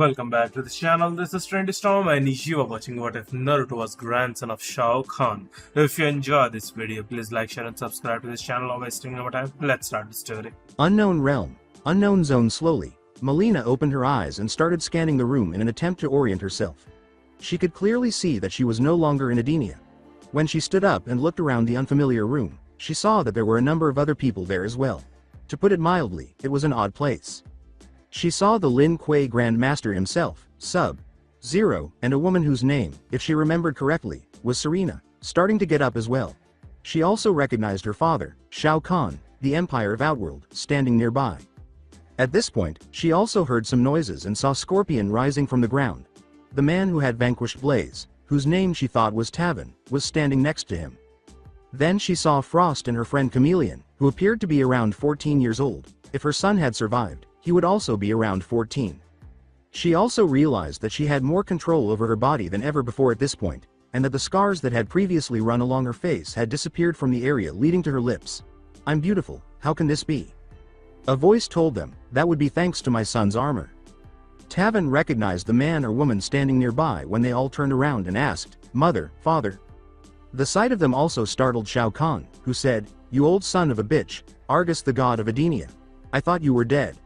Welcome back to the channel. This is Trendy Storm and you are watching What If Naruto was grandson of Shao Kahn. If you enjoy this video, please like, share and subscribe to this channel. Not wasting no time. Let's start the story. Unknown realm. Unknown zone. Slowly, Molina opened her eyes and started scanning the room in an attempt to orient herself. She could clearly see that she was no longer in Edenia. When she stood up and looked around the unfamiliar room, she saw that there were a number of other people there as well. To put it mildly, it was an odd place. She saw the Lin Kuei Grand Master himself, Sub-Zero, and a woman whose name, if she remembered correctly, was Serena, starting to get up as well. She also recognized her father, Shao Kahn, the Empire of Outworld, standing nearby. At this point, she also heard some noises and saw Scorpion rising from the ground. The man who had vanquished Blaze, whose name she thought was Tavin, was standing next to him. Then she saw Frost and her friend Chameleon, who appeared to be around 14 years old. If her son had survived, he would also be around 14. She also realized that she had more control over her body than ever before at this point, and that the scars that had previously run along her face had disappeared from the area leading to her lips. "I'm beautiful, how can this be?" A voice told them, "That would be thanks to my son's armor." Tavin recognized the man or woman standing nearby when they all turned around and asked, "Mother, father?" The sight of them also startled Shao Kahn, who said, "You old son of a bitch, Argus the god of Edenia. I thought you were dead.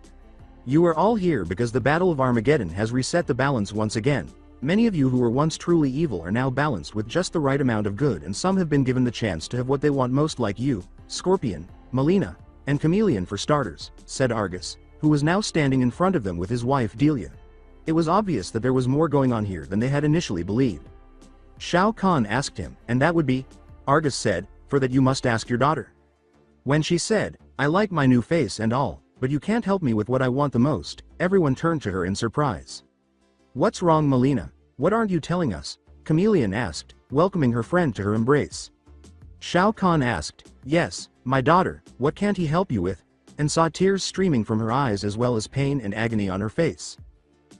You are all here because the Battle of Armageddon has reset the balance once again. Many of you who were once truly evil are now balanced with just the right amount of good, and some have been given the chance to have what they want most, like you, Scorpion, Molina, and Chameleon for starters," said Argus, who was now standing in front of them with his wife Delia. It was obvious that there was more going on here than they had initially believed. Shao Kahn asked him, "And that would be?" Argus said, "For that you must ask your daughter." When she said, "I like my new face and all, but you can't help me with what I want the most," everyone turned to her in surprise. "What's wrong, Molina? What aren't you telling us?" Chameleon asked, welcoming her friend to her embrace. Shao Kahn asked, "Yes, my daughter, what can't he help you with?" and saw tears streaming from her eyes as well as pain and agony on her face.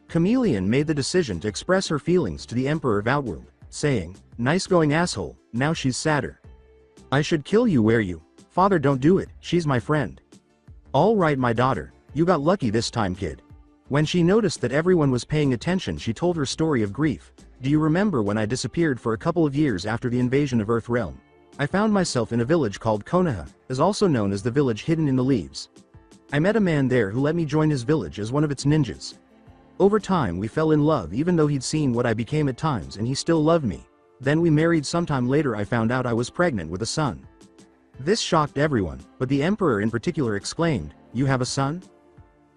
Chameleon made the decision to express her feelings to the Emperor of Outworld, saying, "Nice going, asshole, now she's sadder. I should kill you, where you? Father, don't do it, she's my friend." "All right, my daughter, you got lucky this time, kid." When she noticed that everyone was paying attention, she told her story of grief. "Do you remember when I disappeared for a couple of years after the invasion of Earth Realm? I found myself in a village called Konoha, is also known as the village hidden in the leaves. I met a man there who let me join his village as one of its ninjas. Over time we fell in love, even though he'd seen what I became at times, and he still loved me. Then we married. Sometime later I found out I was pregnant with a son. This shocked everyone, but the Emperor in particular exclaimed, 'You have a son?'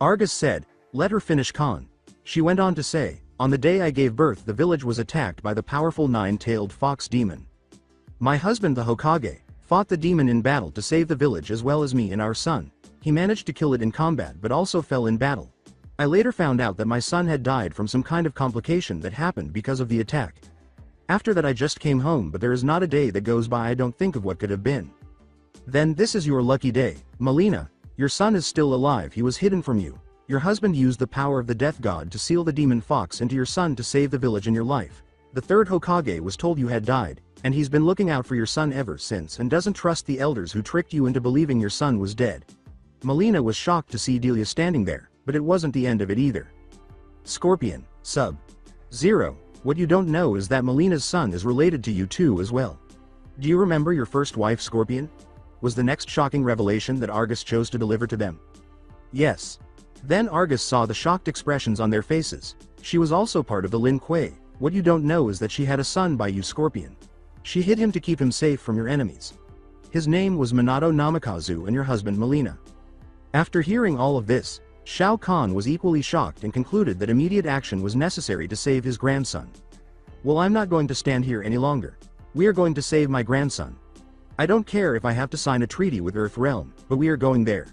Argus said, 'Let her finish, Khan.' She went on to say, 'On the day I gave birth, the village was attacked by the powerful nine-tailed fox demon. My husband, the Hokage, fought the demon in battle to save the village as well as me and our son. He managed to kill it in combat but also fell in battle. I later found out that my son had died from some kind of complication that happened because of the attack. After that I just came home, but there is not a day that goes by I don't think of what could have been. Then this is your lucky day, Molina. Your son is still alive. He was hidden from you. Your husband used the power of the death god to seal the demon fox into your son to save the village and your life. The third Hokage was told you had died, and he's been looking out for your son ever since and doesn't trust the elders who tricked you into believing your son was dead." Molina was shocked to see Delia standing there, but it wasn't the end of it either. "Scorpion, Sub-Zero, what you don't know is that Molina's son is related to you too as well. Do you remember your first wife, Scorpion?" was the next shocking revelation that Argus chose to deliver to them. "Yes." Then Argus saw the shocked expressions on their faces. "She was also part of the Lin Kuei. What you don't know is that she had a son by you, Scorpion. She hid him to keep him safe from your enemies. His name was Minato Namikaze, and your husband Molina." After hearing all of this, Shao Kahn was equally shocked and concluded that immediate action was necessary to save his grandson. "Well, I'm not going to stand here any longer. We are going to save my grandson. I don't care if I have to sign a treaty with Earth Realm, but we are going there."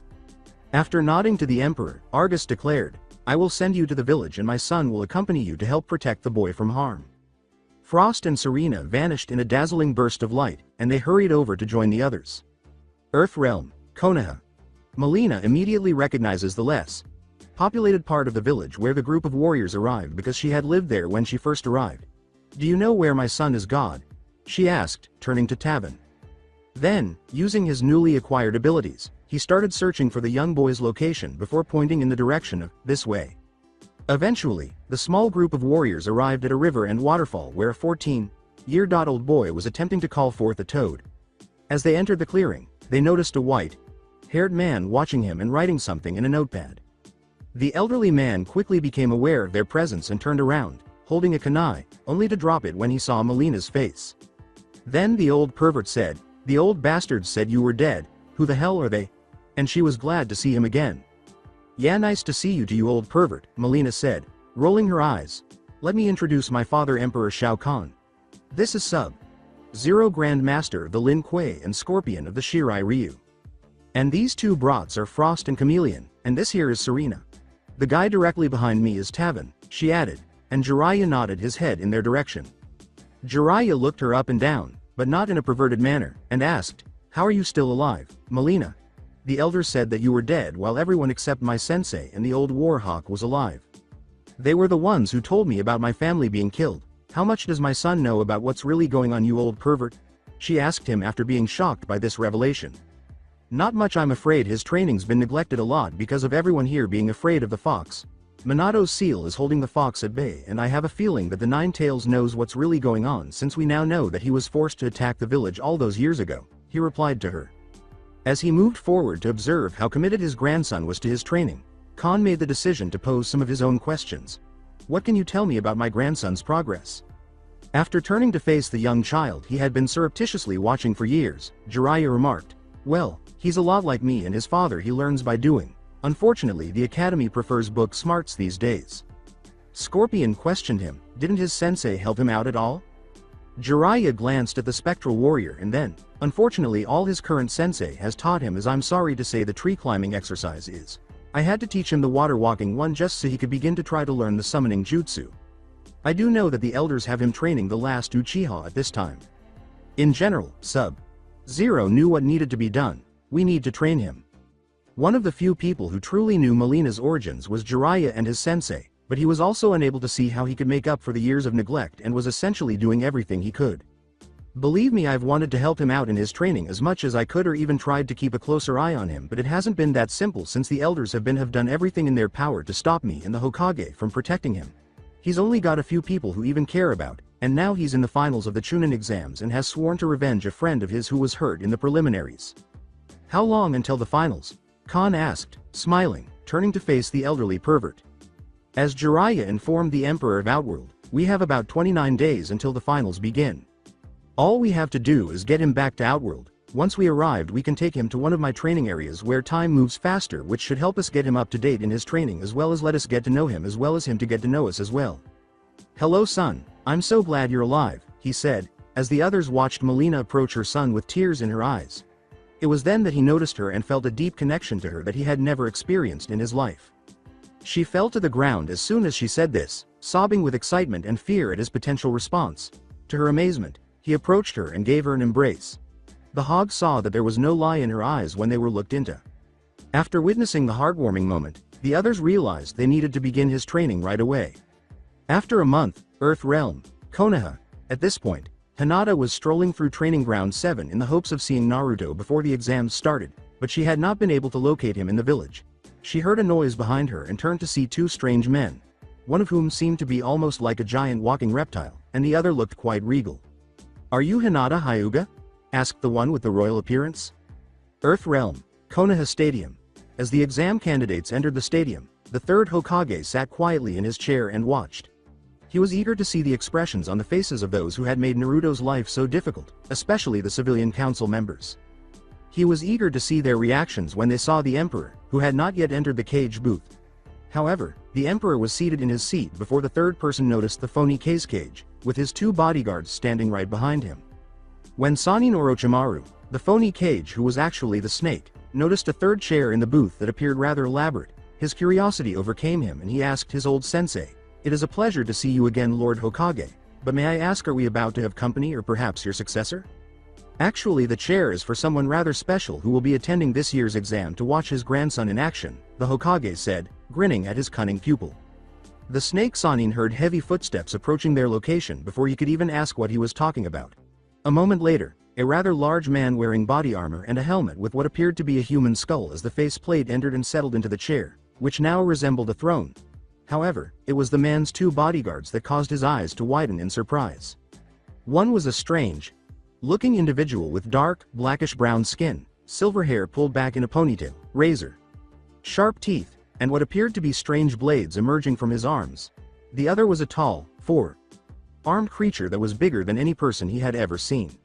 After nodding to the Emperor, Argus declared, "I will send you to the village and my son will accompany you to help protect the boy from harm." Frost and Serena vanished in a dazzling burst of light, and they hurried over to join the others. Earth Realm, Konoha. Molina immediately recognizes the less populated part of the village where the group of warriors arrived because she had lived there when she first arrived. "Do you know where my son is, God?" she asked, turning to Tavin. Then, using his newly acquired abilities, he started searching for the young boy's location before pointing in the direction of, "This way." Eventually, the small group of warriors arrived at a river and waterfall where a 14-year-old boy was attempting to call forth a toad. As they entered the clearing, they noticed a white-haired man watching him and writing something in a notepad. The elderly man quickly became aware of their presence and turned around, holding a kunai, only to drop it when he saw Molina's face. Then the old pervert said, "The old bastards said you were dead, who the hell are they?" And she was glad to see him again. "Yeah, nice to see you, you old pervert," Molina said, rolling her eyes. "Let me introduce my father, Emperor Shao Kahn. This is Sub-Zero Grand Master of the Lin Kuei and Scorpion of the Shirai Ryu. And these two brats are Frost and Chameleon, and this here is Serena. The guy directly behind me is Tavin," she added, and Jiraiya nodded his head in their direction. Jiraiya looked her up and down, but not in a perverted manner, and asked, "How are you still alive, Molina? The elders said that you were dead while everyone except my sensei and the old warhawk was alive. They were the ones who told me about my family being killed. How much does my son know about what's really going on, you old pervert?" she asked him after being shocked by this revelation. "Not much, I'm afraid. His training's been neglected a lot because of everyone here being afraid of the fox. Minato's seal is holding the fox at bay, and I have a feeling that the Nine Tails knows what's really going on since we now know that he was forced to attack the village all those years ago," he replied to her. As he moved forward to observe how committed his grandson was to his training, Kahn made the decision to pose some of his own questions. "What can you tell me about my grandson's progress?" After turning to face the young child he had been surreptitiously watching for years, Jiraiya remarked, "Well, he's a lot like me and his father. He learns by doing. Unfortunately, the academy prefers book smarts these days." Scorpion questioned him, "Didn't his sensei help him out at all?" Jiraiya glanced at the spectral warrior and then, "Unfortunately, all his current sensei has taught him is, I'm sorry to say, the tree climbing exercise is. I had to teach him the water walking one just so he could begin to try to learn the summoning jutsu. I do know that the elders have him training the last Uchiha at this time. In general, Sub-Zero knew what needed to be done. We need to train him." One of the few people who truly knew Molina's origins was Jiraiya and his sensei, but he was also unable to see how he could make up for the years of neglect and was essentially doing everything he could. "Believe me, I've wanted to help him out in his training as much as I could, or even tried to keep a closer eye on him, but it hasn't been that simple since the elders have done everything in their power to stop me and the Hokage from protecting him. He's only got a few people who even care about, and now he's in the finals of the Chunin exams and has sworn to revenge a friend of his who was hurt in the preliminaries." "How long until the finals?" Kahn asked, smiling, turning to face the elderly pervert. As Jiraiya informed the Emperor of Outworld, "We have about 29 days until the finals begin. All we have to do is get him back to Outworld. Once we arrived, we can take him to one of my training areas where time moves faster, which should help us get him up to date in his training as well as let us get to know him as well as him to get to know us as well." "Hello, son. I'm so glad you're alive," he said, as the others watched Molina approach her son with tears in her eyes. It was then that he noticed her and felt a deep connection to her that he had never experienced in his life. She fell to the ground as soon as she said this, sobbing with excitement and fear at his potential response. To her amazement, he approached her and gave her an embrace. The hog saw that there was no lie in her eyes when they were looked into. After witnessing the heartwarming moment, the others realized they needed to begin his training right away. After a month, Earth Realm, Konoha. At this point, Hinata was strolling through Training Ground 7 in the hopes of seeing Naruto before the exams started, but she had not been able to locate him in the village. She heard a noise behind her and turned to see two strange men, one of whom seemed to be almost like a giant walking reptile, and the other looked quite regal. "Are you Hinata Hyuga?" asked the one with the royal appearance. Earth Realm, Konoha Stadium. As the exam candidates entered the stadium, the third Hokage sat quietly in his chair and watched. He was eager to see the expressions on the faces of those who had made Naruto's life so difficult, especially the civilian council members. He was eager to see their reactions when they saw the Emperor, who had not yet entered the cage booth. However, the Emperor was seated in his seat before the third person noticed the phony cage, with his two bodyguards standing right behind him. When Sannin Orochimaru, the phony cage who was actually the snake, noticed a third chair in the booth that appeared rather elaborate, his curiosity overcame him and he asked his old sensei, "It is a pleasure to see you again, Lord Hokage, but may I ask, are we about to have company or perhaps your successor?" "Actually, the chair is for someone rather special who will be attending this year's exam to watch his grandson in action," the Hokage said, grinning at his cunning pupil. The snake Sannin heard heavy footsteps approaching their location before he could even ask what he was talking about. A moment later, a rather large man wearing body armor and a helmet with what appeared to be a human skull as the faceplate entered and settled into the chair, which now resembled a throne. However, it was the man's two bodyguards that caused his eyes to widen in surprise. One was a strange-looking individual with dark, blackish-brown skin, silver hair pulled back in a ponytail, razor-sharp teeth, and what appeared to be strange blades emerging from his arms. The other was a tall, four-armed creature that was bigger than any person he had ever seen.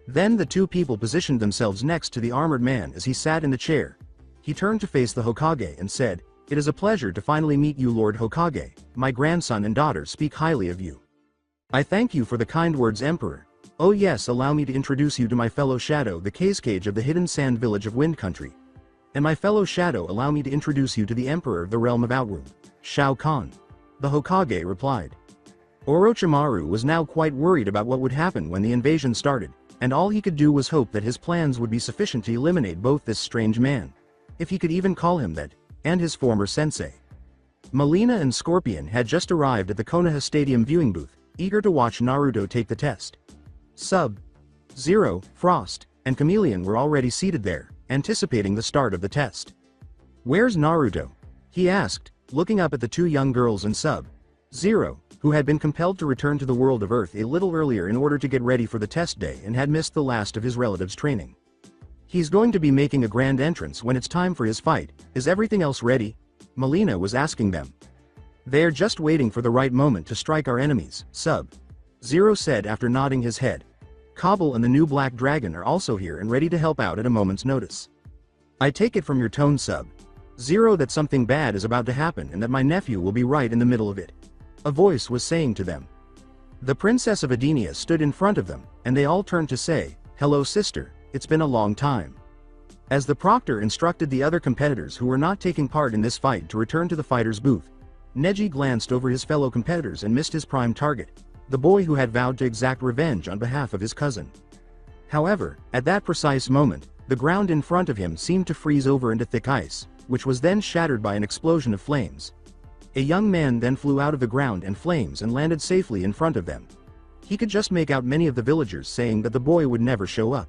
Then the two people positioned themselves next to the armored man as he sat in the chair. He turned to face the Hokage and said, "It is a pleasure to finally meet you, Lord Hokage. My grandson and daughter speak highly of you. I thank you for the kind words, Emperor. Oh yes, allow me to introduce you to my fellow Shadow, the Kazekage of the hidden sand village of Wind Country. And my fellow Shadow, allow me to introduce you to the Emperor of the realm of Outworld, Shao Kahn." The Hokage replied. Orochimaru was now quite worried about what would happen when the invasion started, and all he could do was hope that his plans would be sufficient to eliminate both this strange man, if he could even call him that, and his former sensei. Molina and Scorpion had just arrived at the Konoha Stadium viewing booth, eager to watch Naruto take the test. Sub-Zero, Frost, and Chameleon were already seated there, anticipating the start of the test. "Where's Naruto?" he asked, looking up at the two young girls and Sub-Zero, who had been compelled to return to the world of Earth a little earlier in order to get ready for the test day and had missed the last of his relatives' training. "He's going to be making a grand entrance when it's time for his fight. Is everything else ready?" Molina was asking them. "They're just waiting for the right moment to strike our enemies," Sub-Zero said after nodding his head. "Cobble and the new Black Dragon are also here and ready to help out at a moment's notice. I take it from your tone, Sub-Zero, that something bad is about to happen and that my nephew will be right in the middle of it," a voice was saying to them. The Princess of Edenia stood in front of them, and they all turned to say, "Hello sister, it's been a long time." As the proctor instructed the other competitors who were not taking part in this fight to return to the fighter's booth, Neji glanced over his fellow competitors and missed his prime target, the boy who had vowed to exact revenge on behalf of his cousin. However, at that precise moment, the ground in front of him seemed to freeze over into thick ice, which was then shattered by an explosion of flames. A young man then flew out of the ground and flames and landed safely in front of them. He could just make out many of the villagers saying that the boy would never show up.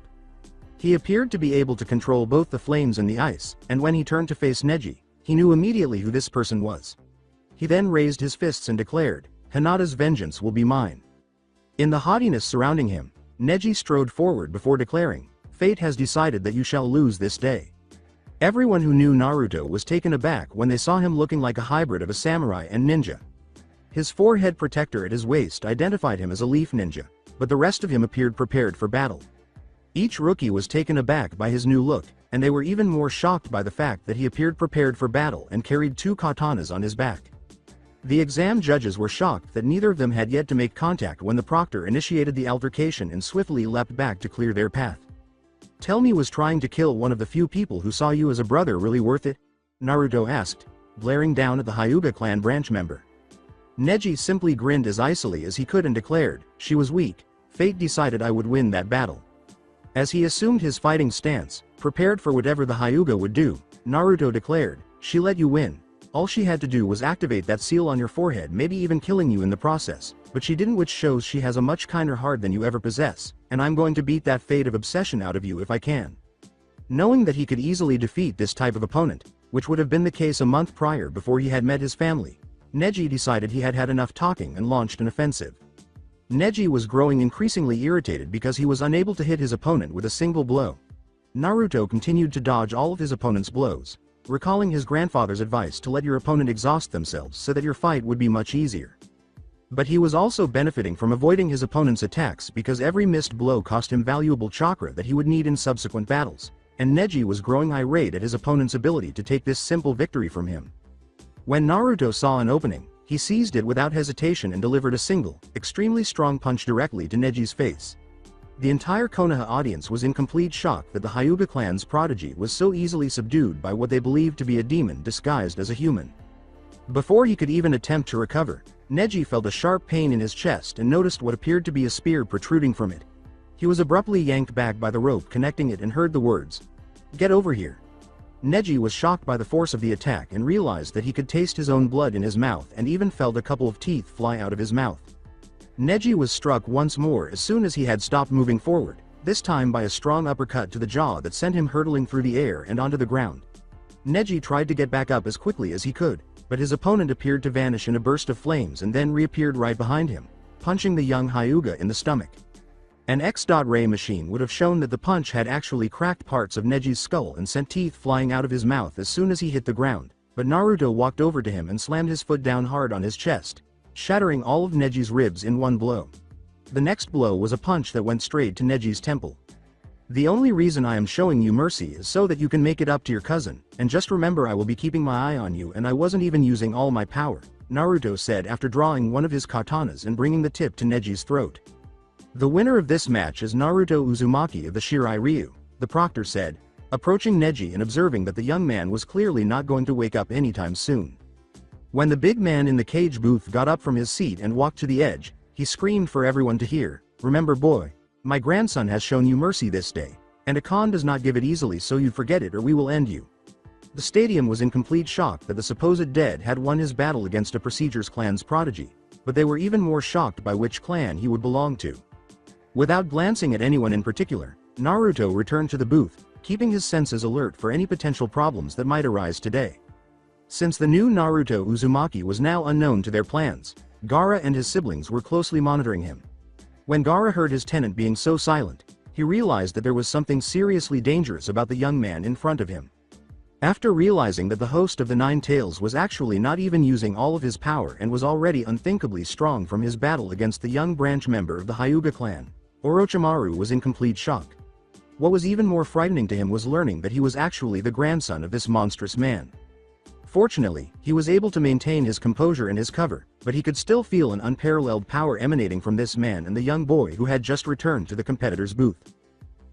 He appeared to be able to control both the flames and the ice, and when he turned to face Neji, he knew immediately who this person was. He then raised his fists and declared, "Hinata's vengeance will be mine." In the haughtiness surrounding him, Neji strode forward before declaring, "Fate has decided that you shall lose this day." Everyone who knew Naruto was taken aback when they saw him looking like a hybrid of a samurai and ninja. His forehead protector at his waist identified him as a leaf ninja, but the rest of him appeared prepared for battle. Each rookie was taken aback by his new look, and they were even more shocked by the fact that he appeared prepared for battle and carried two katanas on his back. The exam judges were shocked that neither of them had yet to make contact when the proctor initiated the altercation and swiftly leapt back to clear their path. "Tell me, was trying to kill one of the few people who saw you as a brother really worth it?" Naruto asked, glaring down at the Hyuga clan branch member. Neji simply grinned as icily as he could and declared, "She was weak. Fate decided I would win that battle." As he assumed his fighting stance, prepared for whatever the Hyuga would do, Naruto declared, "She let you win. All she had to do was activate that seal on your forehead, maybe even killing you in the process, but she didn't, which shows she has a much kinder heart than you ever possess, and I'm going to beat that fate of obsession out of you if I can." Knowing that he could easily defeat this type of opponent, which would have been the case a month prior before he had met his family, Neji decided he had had enough talking and launched an offensive. Neji was growing increasingly irritated because he was unable to hit his opponent with a single blow. Naruto continued to dodge all of his opponent's blows, recalling his grandfather's advice to let your opponent exhaust themselves so that your fight would be much easier. But he was also benefiting from avoiding his opponent's attacks because every missed blow cost him valuable chakra that he would need in subsequent battles, and Neji was growing irate at his opponent's ability to take this simple victory from him. When Naruto saw an opening, he seized it without hesitation and delivered a single, extremely strong punch directly to Neji's face. The entire Konoha audience was in complete shock that the Hyuga clan's prodigy was so easily subdued by what they believed to be a demon disguised as a human. Before he could even attempt to recover, Neji felt a sharp pain in his chest and noticed what appeared to be a spear protruding from it. He was abruptly yanked back by the rope connecting it and heard the words, "Get over here." Neji was shocked by the force of the attack and realized that he could taste his own blood in his mouth and even felt a couple of teeth fly out of his mouth. Neji was struck once more as soon as he had stopped moving forward, this time by a strong uppercut to the jaw that sent him hurtling through the air and onto the ground. Neji tried to get back up as quickly as he could, but his opponent appeared to vanish in a burst of flames and then reappeared right behind him, punching the young Hyuga in the stomach. An X-ray machine would have shown that the punch had actually cracked parts of Neji's skull and sent teeth flying out of his mouth as soon as he hit the ground, but Naruto walked over to him and slammed his foot down hard on his chest, shattering all of Neji's ribs in one blow. The next blow was a punch that went straight to Neji's temple. The only reason I am showing you mercy is so that you can make it up to your cousin, and just remember I will be keeping my eye on you and I wasn't even using all my power, Naruto said after drawing one of his katanas and bringing the tip to Neji's throat. The winner of this match is Naruto Uzumaki of the Shirai Ryu, the proctor said, approaching Neji and observing that the young man was clearly not going to wake up anytime soon. When the big man in the cage booth got up from his seat and walked to the edge, he screamed for everyone to hear, "Remember boy, my grandson has shown you mercy this day, and a Khan does not give it easily, so you forget it or we will end you." The stadium was in complete shock that the supposed dead had won his battle against a Procedures clan's prodigy, but they were even more shocked by which clan he would belong to. Without glancing at anyone in particular, Naruto returned to the booth, keeping his senses alert for any potential problems that might arise today. Since the new Naruto Uzumaki was now unknown to their plans, Gaara and his siblings were closely monitoring him. When Gaara heard his tenant being so silent, he realized that there was something seriously dangerous about the young man in front of him. After realizing that the host of the Nine Tails was actually not even using all of his power and was already unthinkably strong from his battle against the young branch member of the Hyuga clan, Orochimaru was in complete shock. What was even more frightening to him was learning that he was actually the grandson of this monstrous man. Fortunately, he was able to maintain his composure and his cover, but he could still feel an unparalleled power emanating from this man and the young boy who had just returned to the competitor's booth.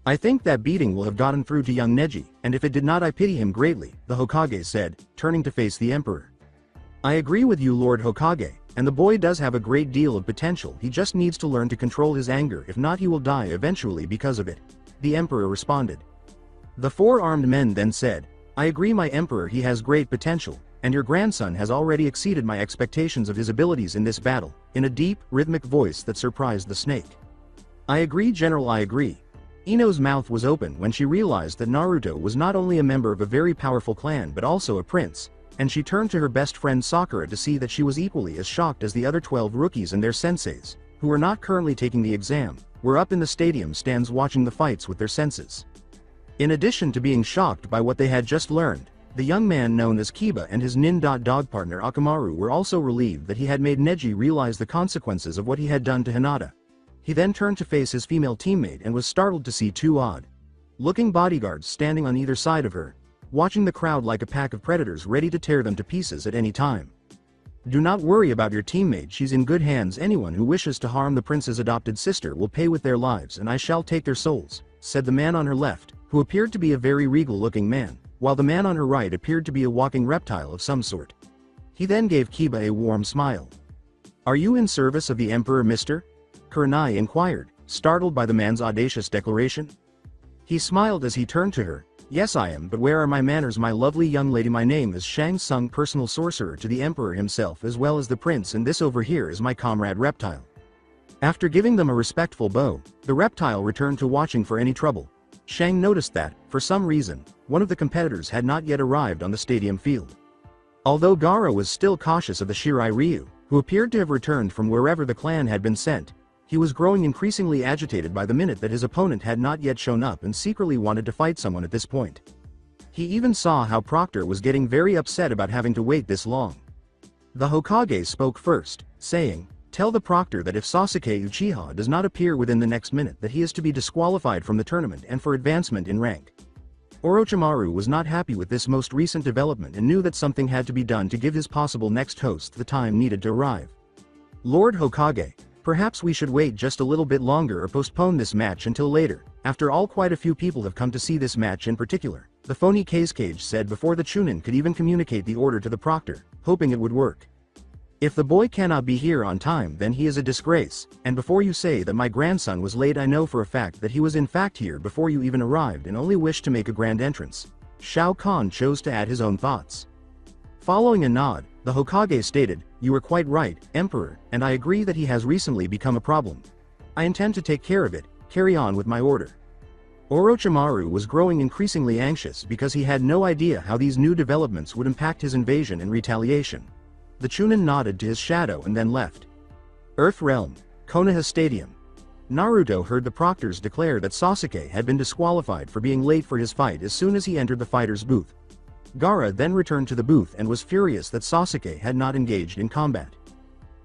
"I think that beating will have gotten through to young Neji, and if it did not I pity him greatly," the Hokage said, turning to face the emperor. "I agree with you Lord Hokage, and the boy does have a great deal of potential, he just needs to learn to control his anger, if not he will die eventually because of it," the emperor responded. The four armed men then said, "I agree my emperor, he has great potential, and your grandson has already exceeded my expectations of his abilities in this battle," in a deep, rhythmic voice that surprised the snake. "I agree General, I agree." Ino's mouth was open when she realized that Naruto was not only a member of a very powerful clan but also a prince, and she turned to her best friend Sakura to see that she was equally as shocked as the other 12 rookies and their senseis, who were not currently taking the exam, were up in the stadium stands watching the fights with their senses. In addition to being shocked by what they had just learned, the young man known as Kiba and his nin-dog partner Akamaru were also relieved that he had made Neji realize the consequences of what he had done to Hinata. He then turned to face his female teammate and was startled to see two odd-looking bodyguards standing on either side of her, watching the crowd like a pack of predators ready to tear them to pieces at any time. "Do not worry about your teammate, she's in good hands. Anyone who wishes to harm the prince's adopted sister will pay with their lives and I shall take their souls," said the man on her left, who appeared to be a very regal-looking man, while the man on her right appeared to be a walking reptile of some sort. He then gave Kiba a warm smile. "Are you in service of the Emperor, mister?" Kurenai inquired, startled by the man's audacious declaration. He smiled as he turned to her. "Yes I am, but where are my manners my lovely young lady? My name is Shang Tsung, personal sorcerer to the Emperor himself as well as the prince, and this over here is my comrade Reptile." After giving them a respectful bow, the reptile returned to watching for any trouble. Shang noticed that, for some reason, one of the competitors had not yet arrived on the stadium field. Although Gaara was still cautious of the Shirai Ryu, who appeared to have returned from wherever the clan had been sent, he was growing increasingly agitated by the minute that his opponent had not yet shown up and secretly wanted to fight someone at this point. He even saw how Proctor was getting very upset about having to wait this long. The Hokage spoke first, saying, "Tell the Proctor that if Sasuke Uchiha does not appear within the next minute that he is to be disqualified from the tournament and for advancement in rank." Orochimaru was not happy with this most recent development and knew that something had to be done to give his possible next host the time needed to arrive. "Lord Hokage, perhaps we should wait just a little bit longer or postpone this match until later. After all, quite a few people have come to see this match in particular," the phony Kazekage said before the Chunin could even communicate the order to the proctor, hoping it would work. "If the boy cannot be here on time then he is a disgrace, and before you say that my grandson was late I know for a fact that he was in fact here before you even arrived and only wished to make a grand entrance." Shao Kahn chose to add his own thoughts. Following a nod, the Hokage stated, "You are quite right, Emperor, and I agree that he has recently become a problem. I intend to take care of it, carry on with my order." Orochimaru was growing increasingly anxious because he had no idea how these new developments would impact his invasion and retaliation. The Chunin nodded to his shadow and then left. Earth Realm, Konoha Stadium. Naruto heard the proctors declare that Sasuke had been disqualified for being late for his fight as soon as he entered the fighter's booth. Gaara then returned to the booth and was furious that Sasuke had not engaged in combat.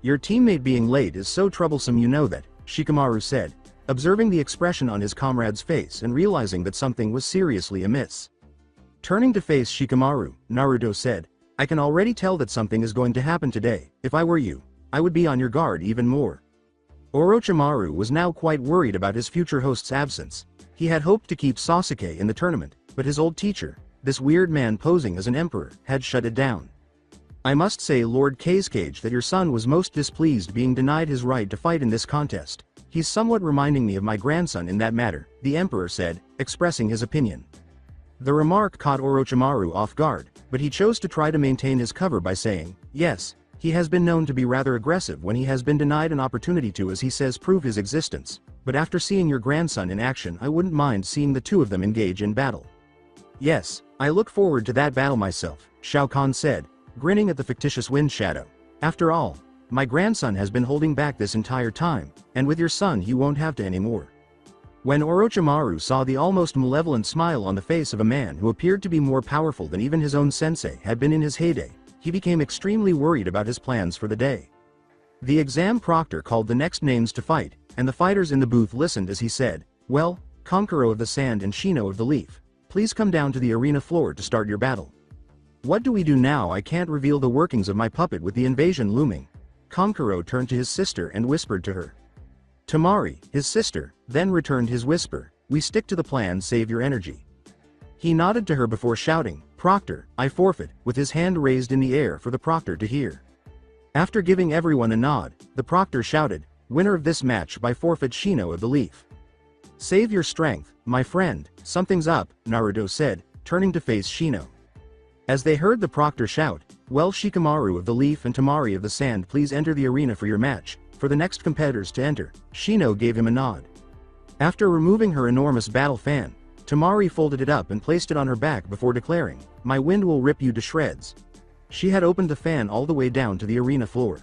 "Your teammate being late is so troublesome, you know that," Shikamaru said, observing the expression on his comrade's face and realizing that something was seriously amiss. Turning to face Shikamaru, Naruto said, "I can already tell that something is going to happen today. If I were you, I would be on your guard even more." Orochimaru was now quite worried about his future host's absence. He had hoped to keep Sasuke in the tournament, but his old teacher, this weird man posing as an emperor, had shut it down. "I must say, Lord Kazekage, that your son was most displeased being denied his right to fight in this contest. He's somewhat reminding me of my grandson in that matter," the emperor said, expressing his opinion. The remark caught Orochimaru off guard, but he chose to try to maintain his cover by saying, "Yes, he has been known to be rather aggressive when he has been denied an opportunity to, as he says, prove his existence, but after seeing your grandson in action, I wouldn't mind seeing the two of them engage in battle." "Yes, I look forward to that battle myself," Shao Kahn said, grinning at the fictitious wind shadow. "After all, my grandson has been holding back this entire time, and with your son he won't have to anymore." When Orochimaru saw the almost malevolent smile on the face of a man who appeared to be more powerful than even his own sensei had been in his heyday, he became extremely worried about his plans for the day. The exam proctor called the next names to fight, and the fighters in the booth listened as he said, "Well, Kankuro of the Sand and Shino of the Leaf, please come down to the arena floor to start your battle." "What do we do now? I can't reveal the workings of my puppet with the invasion looming." Kankuro turned to his sister and whispered to her. Tamari, his sister, then returned his whisper, "We stick to the plan, save your energy." He nodded to her before shouting, "Proctor, I forfeit," with his hand raised in the air for the proctor to hear. After giving everyone a nod, the proctor shouted, "Winner of this match by forfeit, Shino of the Leaf." "Save your strength, my friend, something's up," Naruto said, turning to face Shino. As they heard the proctor shout, "Well, Shikamaru of the Leaf and Tamari of the Sand, please enter the arena for your match," for the next competitors to enter, Shino gave him a nod. After removing her enormous battle fan, Tamari folded it up and placed it on her back before declaring, "My wind will rip you to shreds." She had opened the fan all the way down to the arena floor.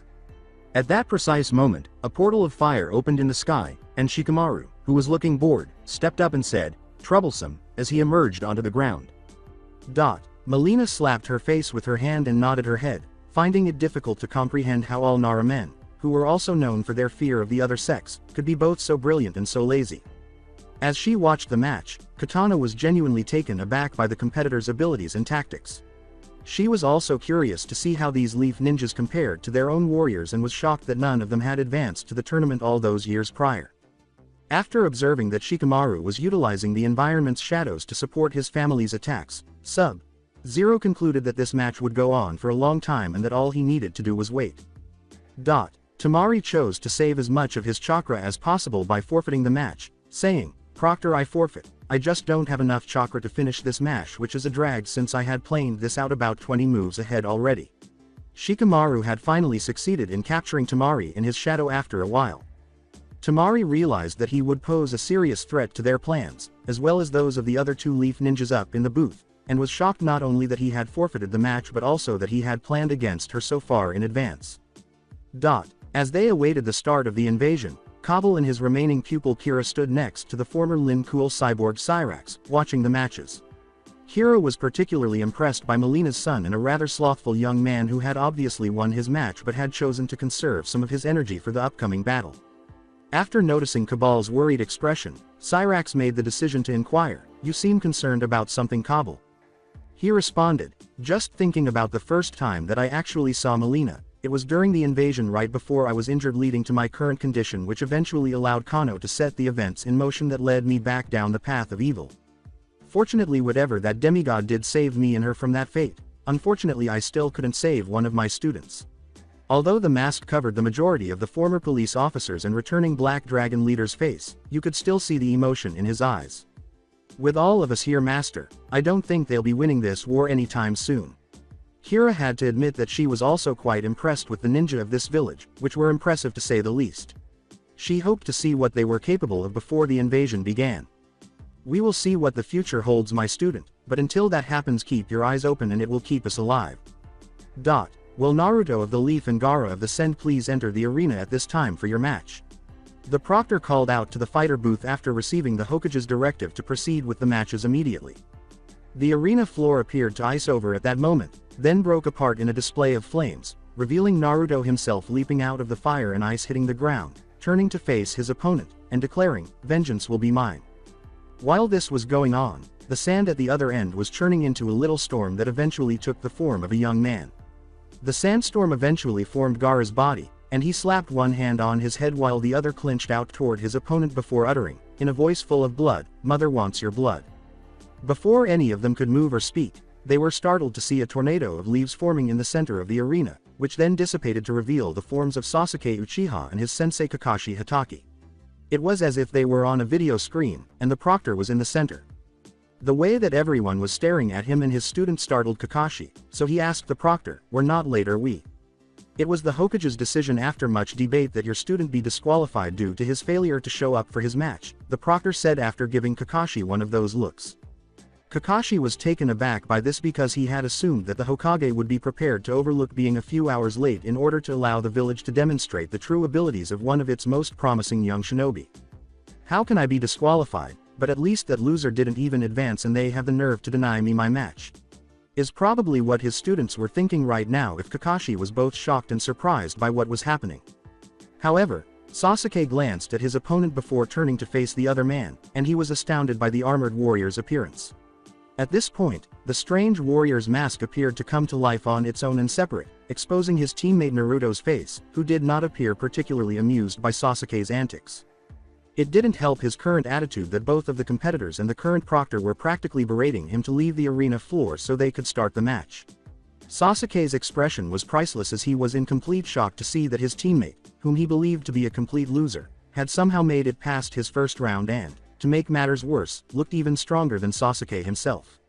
At that precise moment, a portal of fire opened in the sky, and Shikamaru, who was looking bored, stepped up and said, "Troublesome," as he emerged onto the ground. Molina slapped her face with her hand and nodded her head, finding it difficult to comprehend how all Nara men, who were also known for their fear of the other sex, could be both so brilliant and so lazy. As she watched the match, Katana was genuinely taken aback by the competitors' abilities and tactics. She was also curious to see how these Leaf ninjas compared to their own warriors and was shocked that none of them had advanced to the tournament all those years prior. After observing that Shikamaru was utilizing the environment's shadows to support his family's attacks, Sub-Zero concluded that this match would go on for a long time and that all he needed to do was wait. Tamari chose to save as much of his chakra as possible by forfeiting the match, saying, "Proctor, I forfeit. I just don't have enough chakra to finish this match, which is a drag since I had planed this out about 20 moves ahead already." Shikamaru had finally succeeded in capturing Tamari in his shadow after a while. Tamari realized that he would pose a serious threat to their plans, as well as those of the other two Leaf ninjas up in the booth, and was shocked not only that he had forfeited the match but also that he had planned against her so far in advance. As they awaited the start of the invasion, Kabul and his remaining pupil Kira stood next to the former Lin Kuei cyborg Cyrax, watching the matches. Kira was particularly impressed by Molina's son and a rather slothful young man who had obviously won his match but had chosen to conserve some of his energy for the upcoming battle. After noticing Kabal's worried expression, Cyrax made the decision to inquire, "You seem concerned about something, Kabul." He responded, "Just thinking about the first time that I actually saw Molina. It was during the invasion right before I was injured, leading to my current condition, which eventually allowed Kano to set the events in motion that led me back down the path of evil. Fortunately, whatever that demigod did saved me and her from that fate. Unfortunately, I still couldn't save one of my students." Although the mask covered the majority of the former police officers and returning Black Dragon leader's face, you could still see the emotion in his eyes. "With all of us here, Master, I don't think they'll be winning this war anytime soon." Kira had to admit that she was also quite impressed with the ninja of this village, which were impressive to say the least. She hoped to see what they were capable of before the invasion began. We will see what the future holds, my student, but until that happens, keep your eyes open and it will keep us alive. Will Naruto of the Leaf and Gaara of the Sand please enter the arena at this time for your match? The proctor called out to the fighter booth after receiving the Hokage's directive to proceed with the matches immediately. The arena floor appeared to ice over at that moment, then broke apart in a display of flames, revealing Naruto himself leaping out of the fire and ice, hitting the ground, turning to face his opponent, and declaring, "Vengeance will be mine." While this was going on, the sand at the other end was churning into a little storm that eventually took the form of a young man. The sandstorm eventually formed Gaara's body, and he slapped one hand on his head while the other clenched out toward his opponent before uttering, in a voice full of blood, "Mother wants your blood." Before any of them could move or speak, they were startled to see a tornado of leaves forming in the center of the arena, which then dissipated to reveal the forms of Sasuke Uchiha and his sensei Kakashi Hatake. It was as if they were on a video screen, and the proctor was in the center. The way that everyone was staring at him and his student startled Kakashi, so he asked the proctor, "We're not late, are we?" It was the Hokage's decision after much debate that your student be disqualified due to his failure to show up for his match, the proctor said after giving Kakashi one of those looks. Kakashi was taken aback by this because he had assumed that the Hokage would be prepared to overlook being a few hours late in order to allow the village to demonstrate the true abilities of one of its most promising young shinobi. "How can I be disqualified, but at least that loser didn't even advance and they have the nerve to deny me my match?" Is probably what his students were thinking right now if Kakashi was both shocked and surprised by what was happening. However, Sasuke glanced at his opponent before turning to face the other man, and he was astounded by the armored warrior's appearance. At this point, the strange warrior's mask appeared to come to life on its own and separate, exposing his teammate Naruto's face, who did not appear particularly amused by Sasuke's antics. It didn't help his current attitude that both of the competitors and the current proctor were practically berating him to leave the arena floor so they could start the match. Sasuke's expression was priceless as he was in complete shock to see that his teammate, whom he believed to be a complete loser, had somehow made it past his first round and, to make matters worse, looked even stronger than Sasuke himself.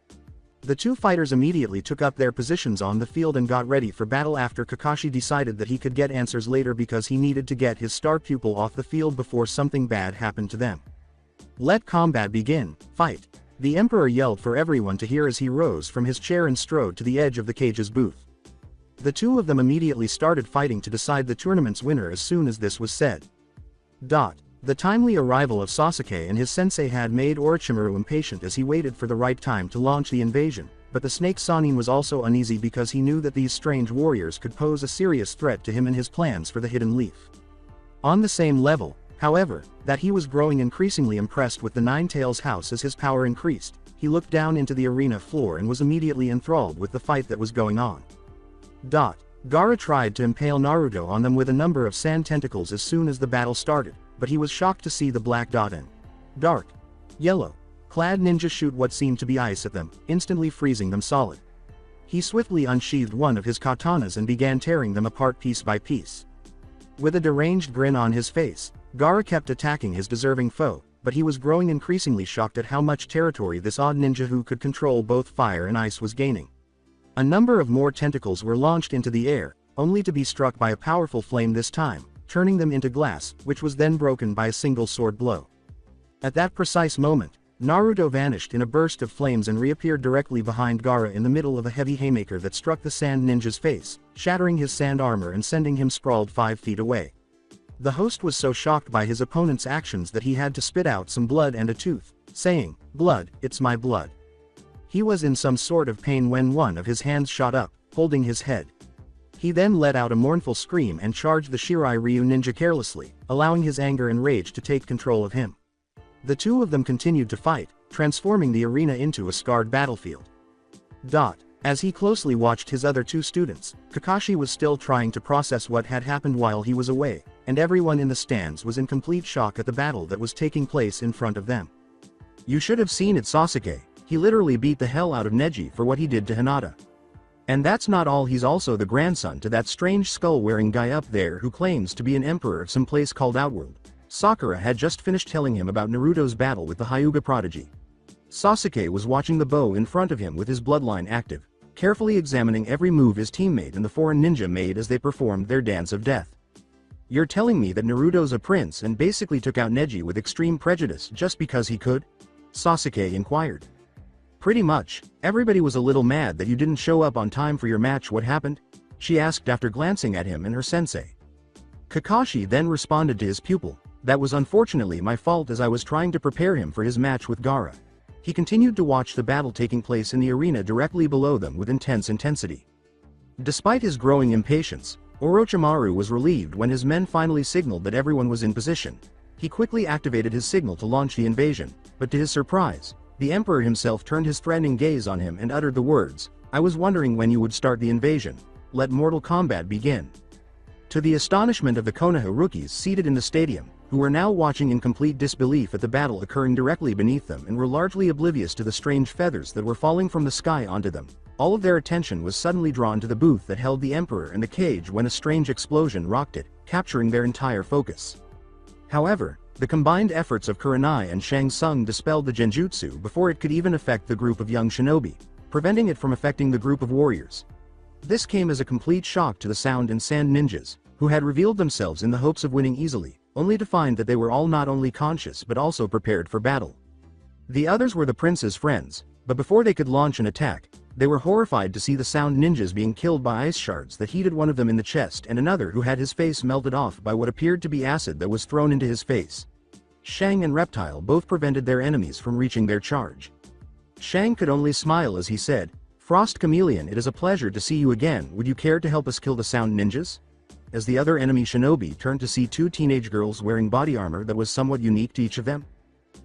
The two fighters immediately took up their positions on the field and got ready for battle after Kakashi decided that he could get answers later because he needed to get his star pupil off the field before something bad happened to them. "Let combat begin, fight!" The Emperor yelled for everyone to hear as he rose from his chair and strode to the edge of the cage's booth. The two of them immediately started fighting to decide the tournament's winner as soon as this was said. The timely arrival of Sasuke and his sensei had made Orochimaru impatient as he waited for the right time to launch the invasion, but the Snake Sanin was also uneasy because he knew that these strange warriors could pose a serious threat to him and his plans for the Hidden Leaf. On the same level, however, that he was growing increasingly impressed with the Nine Tails house as his power increased, he looked down into the arena floor and was immediately enthralled with the fight that was going on. Gaara tried to impale Naruto on them with a number of sand tentacles as soon as the battle started, but he was shocked to see the black dot and dark yellow clad ninja shoot what seemed to be ice at them, instantly freezing them solid. He swiftly unsheathed one of his katanas and began tearing them apart piece by piece. With a deranged grin on his face, Gaara kept attacking his deserving foe, but he was growing increasingly shocked at how much territory this odd ninja who could control both fire and ice was gaining. A number of more tentacles were launched into the air, only to be struck by a powerful flame this time, turning them into glass, which was then broken by a single sword blow. At that precise moment, Naruto vanished in a burst of flames and reappeared directly behind Gaara in the middle of a heavy haymaker that struck the sand ninja's face, shattering his sand armor and sending him sprawled 5 feet away. The host was so shocked by his opponent's actions that he had to spit out some blood and a tooth, saying, "Blood, it's my blood." He was in some sort of pain when one of his hands shot up, holding his head. He then let out a mournful scream and charged the Shirai Ryu ninja carelessly, allowing his anger and rage to take control of him. The two of them continued to fight, transforming the arena into a scarred battlefield. As he closely watched his other two students, Kakashi was still trying to process what had happened while he was away, and everyone in the stands was in complete shock at the battle that was taking place in front of them. "You should have seen it, Sasuke. He literally beat the hell out of Neji for what he did to Hinata. And that's not all, he's also the grandson to that strange skull-wearing guy up there who claims to be an emperor of some place called Outworld." Sakura had just finished telling him about Naruto's battle with the Hyuga prodigy. Sasuke was watching the bow in front of him with his bloodline active, carefully examining every move his teammate and the foreign ninja made as they performed their dance of death. "You're telling me that Naruto's a prince and basically took out Neji with extreme prejudice just because he could?" Sasuke inquired. Pretty much, everybody was a little mad that you didn't show up on time for your match. What happened? She asked after glancing at him and her sensei. Kakashi then responded to his pupil, that was unfortunately my fault as I was trying to prepare him for his match with Gaara. He continued to watch the battle taking place in the arena directly below them with intense intensity. Despite his growing impatience, Orochimaru was relieved when his men finally signaled that everyone was in position. He quickly activated his signal to launch the invasion, but to his surprise, the Emperor himself turned his threatening gaze on him and uttered the words, I was wondering when you would start the invasion. Let Mortal Kombat begin. To the astonishment of the Konoha rookies seated in the stadium, who were now watching in complete disbelief at the battle occurring directly beneath them and were largely oblivious to the strange feathers that were falling from the sky onto them, all of their attention was suddenly drawn to the booth that held the Emperor and the cage when a strange explosion rocked it, capturing their entire focus. However, the combined efforts of Kurenai and Shang Tsung dispelled the genjutsu before it could even affect the group of young shinobi, preventing it from affecting the group of warriors. This came as a complete shock to the Sound and Sand ninjas, who had revealed themselves in the hopes of winning easily, only to find that they were all not only conscious but also prepared for battle. The others were the prince's friends, but before they could launch an attack, they were horrified to see the Sound ninjas being killed by ice shards that heated one of them in the chest and another who had his face melted off by what appeared to be acid that was thrown into his face. Shang and Reptile both prevented their enemies from reaching their charge. Shang could only smile as he said, Frost Chameleon, it is a pleasure to see you again. Would you care to help us kill the Sound ninjas? As the other enemy shinobi turned to see two teenage girls wearing body armor that was somewhat unique to each of them.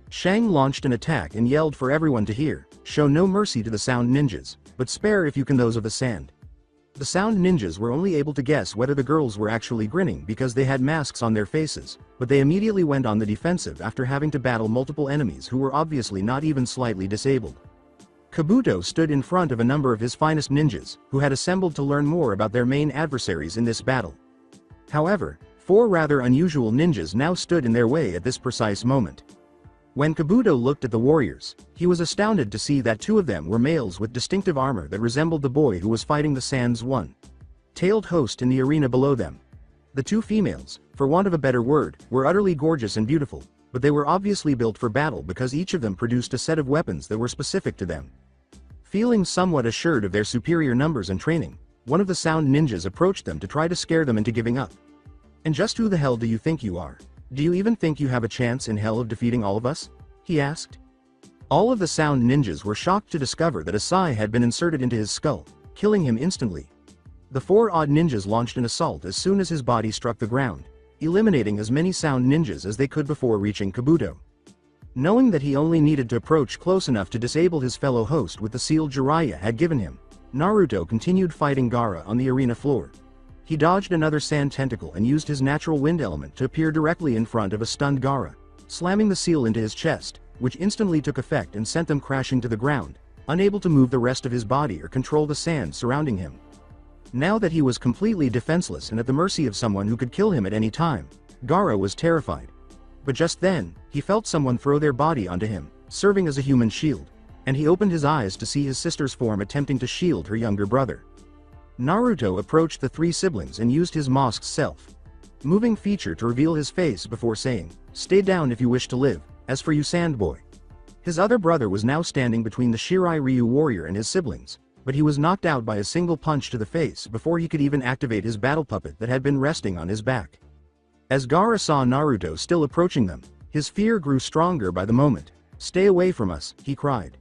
Shang launched an attack and yelled for everyone to hear, show no mercy to the Sound ninjas, but spare if you can those of the Sand. The Sound ninjas were only able to guess whether the girls were actually grinning because they had masks on their faces, but they immediately went on the defensive after having to battle multiple enemies who were obviously not even slightly disabled. Kabuto stood in front of a number of his finest ninjas, who had assembled to learn more about their main adversaries in this battle. However, four rather unusual ninjas now stood in their way at this precise moment. When Kabuto looked at the warriors, he was astounded to see that two of them were males with distinctive armor that resembled the boy who was fighting the Sand's one-tailed host in the arena below them. The two females, for want of a better word, were utterly gorgeous and beautiful, but they were obviously built for battle because each of them produced a set of weapons that were specific to them. Feeling somewhat assured of their superior numbers and training, one of the Sound ninjas approached them to try to scare them into giving up. And just who the hell do you think you are? Do you even think you have a chance in hell of defeating all of us? He asked. All of the Sound ninjas were shocked to discover that a sai had been inserted into his skull, killing him instantly. The four odd ninjas launched an assault as soon as his body struck the ground, eliminating as many Sound ninjas as they could before reaching Kabuto. Knowing that he only needed to approach close enough to disable his fellow host with the sealed Jiraiya had given him, Naruto continued fighting Gaara on the arena floor. He dodged another sand tentacle and used his natural wind element to appear directly in front of a stunned Gaara, slamming the seal into his chest, which instantly took effect and sent them crashing to the ground, unable to move the rest of his body or control the sand surrounding him. Now that he was completely defenseless and at the mercy of someone who could kill him at any time, Gaara was terrified. But just then, he felt someone throw their body onto him, serving as a human shield, and he opened his eyes to see his sister's form attempting to shield her younger brother. Naruto approached the three siblings and used his masked self-moving feature to reveal his face before saying, "Stay down if you wish to live, as for you Sandboy." His other brother was now standing between the Shirai Ryu warrior and his siblings, but he was knocked out by a single punch to the face before he could even activate his battle puppet that had been resting on his back. As Gaara saw Naruto still approaching them, his fear grew stronger by the moment. "Stay away from us," he cried.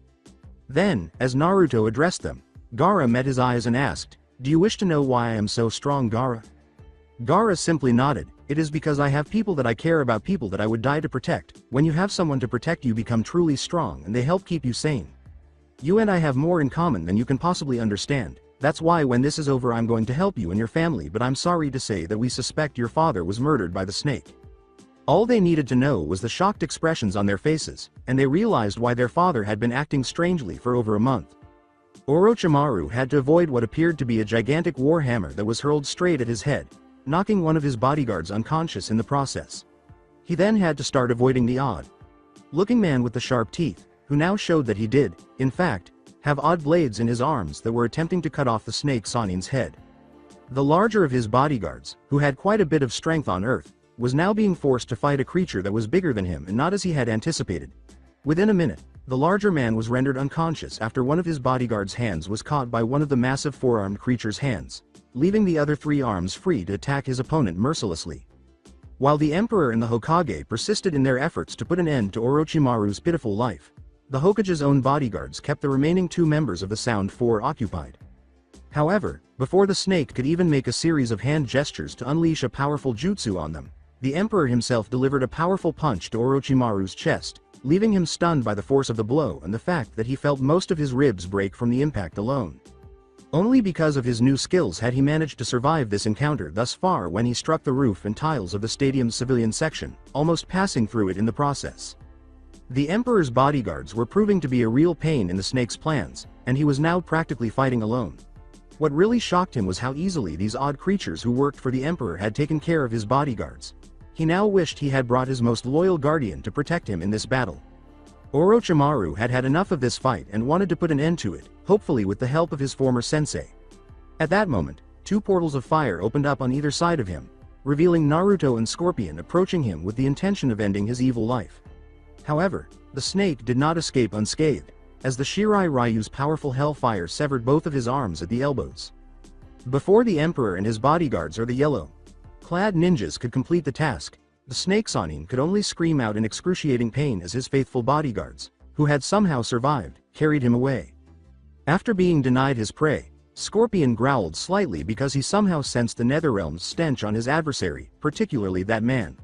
Then, as Naruto addressed them, Gaara met his eyes and asked, "Do you wish to know why I am so strong, Gaara?" Gaara simply nodded. "It is because I have people that I care about, people that I would die to protect. When you have someone to protect, you become truly strong and they help keep you sane. You and I have more in common than you can possibly understand. That's why when this is over I'm going to help you and your family, but I'm sorry to say that we suspect your father was murdered by the snake." All they needed to know was the shocked expressions on their faces, and they realized why their father had been acting strangely for over a month. Orochimaru had to avoid what appeared to be a gigantic war hammer that was hurled straight at his head, knocking one of his bodyguards unconscious in the process. He then had to start avoiding the odd-looking man with the sharp teeth, who now showed that he did, in fact, have odd blades in his arms that were attempting to cut off the snake Sanin's head. The larger of his bodyguards, who had quite a bit of strength on Earth, was now being forced to fight a creature that was bigger than him and not as he had anticipated. Within a minute, The larger man was rendered unconscious after one of his bodyguard's hands was caught by one of the massive four-armed creature's hands, leaving the other three arms free to attack his opponent mercilessly. While the Emperor and the Hokage persisted in their efforts to put an end to Orochimaru's pitiful life, the Hokage's own bodyguards kept the remaining two members of the Sound Four occupied. However, before the snake could even make a series of hand gestures to unleash a powerful jutsu on them, the Emperor himself delivered a powerful punch to Orochimaru's chest, leaving him stunned by the force of the blow and the fact that he felt most of his ribs break from the impact alone. Only because of his new skills had he managed to survive this encounter thus far when he struck the roof and tiles of the stadium's civilian section, almost passing through it in the process. The Emperor's bodyguards were proving to be a real pain in the snake's plans, and he was now practically fighting alone. What really shocked him was how easily these odd creatures who worked for the Emperor had taken care of his bodyguards. He now wished he had brought his most loyal guardian to protect him in this battle. Orochimaru had had enough of this fight and wanted to put an end to it, hopefully with the help of his former sensei. At that moment, two portals of fire opened up on either side of him, revealing Naruto and Scorpion approaching him with the intention of ending his evil life. However, the snake did not escape unscathed, as the Shirai Ryu's powerful hellfire severed both of his arms at the elbows. Before the Emperor and his bodyguards or the yellow-clad ninjas could complete the task, the snake Sanin could only scream out in excruciating pain as his faithful bodyguards, who had somehow survived, carried him away. After being denied his prey, Scorpion growled slightly because he somehow sensed the Netherrealm's stench on his adversary, particularly that man.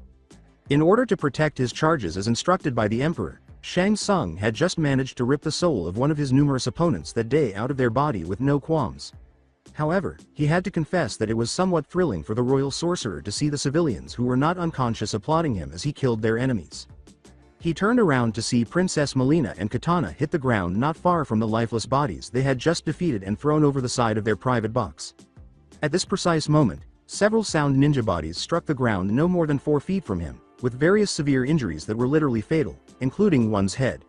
In order to protect his charges as instructed by the Emperor, Shang Tsung had just managed to rip the soul of one of his numerous opponents that day out of their body with no qualms. However, he had to confess that it was somewhat thrilling for the royal sorcerer to see the civilians who were not unconscious applauding him as he killed their enemies. He turned around to see Princess Molina and Katana hit the ground not far from the lifeless bodies they had just defeated and thrown over the side of their private box. At this precise moment, several sound ninja bodies struck the ground no more than 4 feet from him, with various severe injuries that were literally fatal, including one's head.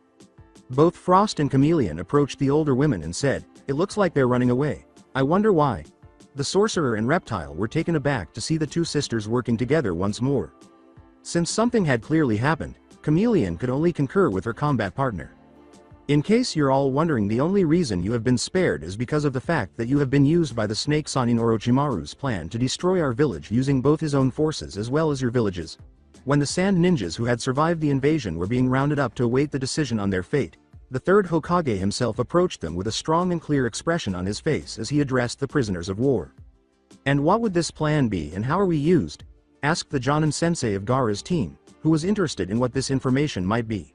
Both Frost and Chameleon approached the older women and said, "It looks like they're running away. I wonder why." The sorcerer and Reptile were taken aback to see the two sisters working together once more. Since something had clearly happened, Chameleon could only concur with her combat partner. In case you're all wondering, the only reason you have been spared is because of the fact that you have been used by the snake Sanin Orochimaru's plan to destroy our village using both his own forces as well as your villages. When the sand ninjas who had survived the invasion were being rounded up to await the decision on their fate, the third Hokage himself approached them with a strong and clear expression on his face as he addressed the prisoners of war. "And what would this plan be and how are we used?" asked the Jonin sensei of Gaara's team, who was interested in what this information might be.